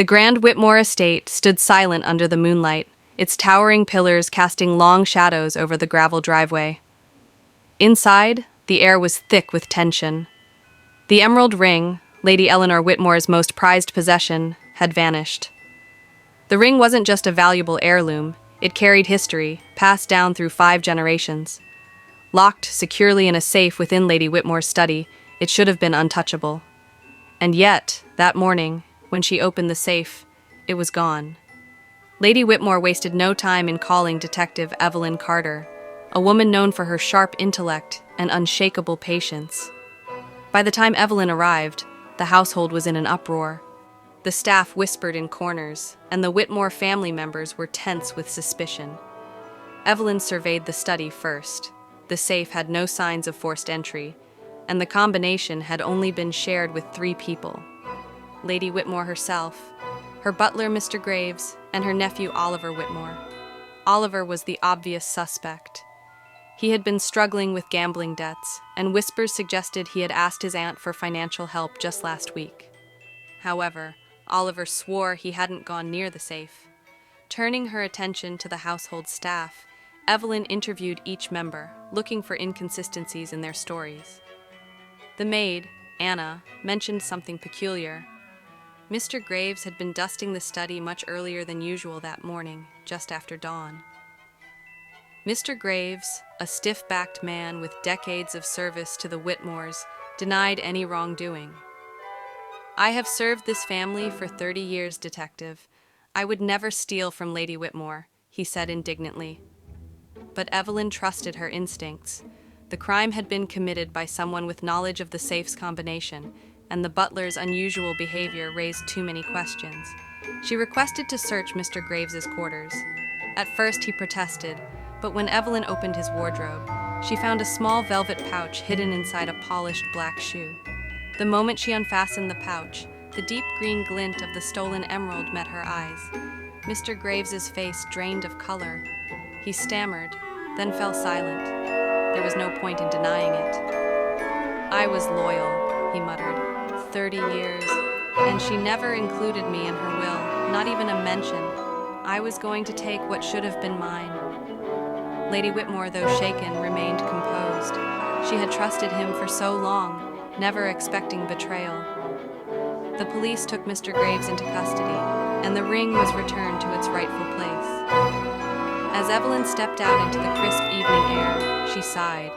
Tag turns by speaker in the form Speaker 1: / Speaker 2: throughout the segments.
Speaker 1: The grand Whitmore estate stood silent under the moonlight, its towering pillars casting long shadows over the gravel driveway. Inside, the air was thick with tension. The emerald ring, Lady Eleanor Whitmore's most prized possession, had vanished. The ring wasn't just a valuable heirloom, it carried history, passed down through 5 generations. Locked securely in a safe within Lady Whitmore's study, it should have been untouchable. And yet, that morning, when she opened the safe, it was gone. Lady Whitmore wasted no time in calling Detective Evelyn Carter, a woman known for her sharp intellect and unshakable patience. By the time Evelyn arrived, the household was in an uproar. The staff whispered in corners, and the Whitmore family members were tense with suspicion. Evelyn surveyed the study first. The safe had no signs of forced entry, and the combination had only been shared with 3 people: Lady Whitmore herself, her butler Mr. Graves, and her nephew Oliver Whitmore. Oliver was the obvious suspect. He had been struggling with gambling debts, and whispers suggested he had asked his aunt for financial help just last week. However, Oliver swore he hadn't gone near the safe. Turning her attention to the household staff, Evelyn interviewed each member, looking for inconsistencies in their stories. The maid, Anna, mentioned something peculiar. Mr. Graves had been dusting the study much earlier than usual that morning, just after dawn. Mr. Graves, a stiff-backed man with decades of service to the Whitmores, denied any wrongdoing. "I have served this family for 30 years, Detective. I would never steal from Lady Whitmore," he said indignantly. But Evelyn trusted her instincts. The crime had been committed by someone with knowledge of the safe's combination, and the butler's unusual behavior raised too many questions. She requested to search Mr. Graves's quarters. At first he protested, but when Evelyn opened his wardrobe, she found a small velvet pouch hidden inside a polished black shoe. The moment she unfastened the pouch, the deep green glint of the stolen emerald met her eyes. Mr. Graves's face drained of color. He stammered, then fell silent. There was no point in denying it. "I was loyal," he muttered. 30 years, and she never included me in her will, not even a mention. I was going to take what should have been mine. Lady Whitmore, though shaken, remained composed. She had trusted him for so long, never expecting betrayal. The police took Mr. Graves into custody, and the ring was returned to its rightful place. As Evelyn stepped out into the crisp evening air, she sighed.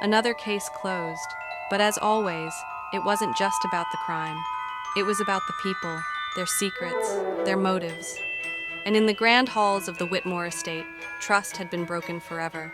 Speaker 1: Another case closed, but as always, it wasn't just about the crime. It was about the people, their secrets, their motives. And in the grand halls of the Whitmore estate, trust had been broken forever.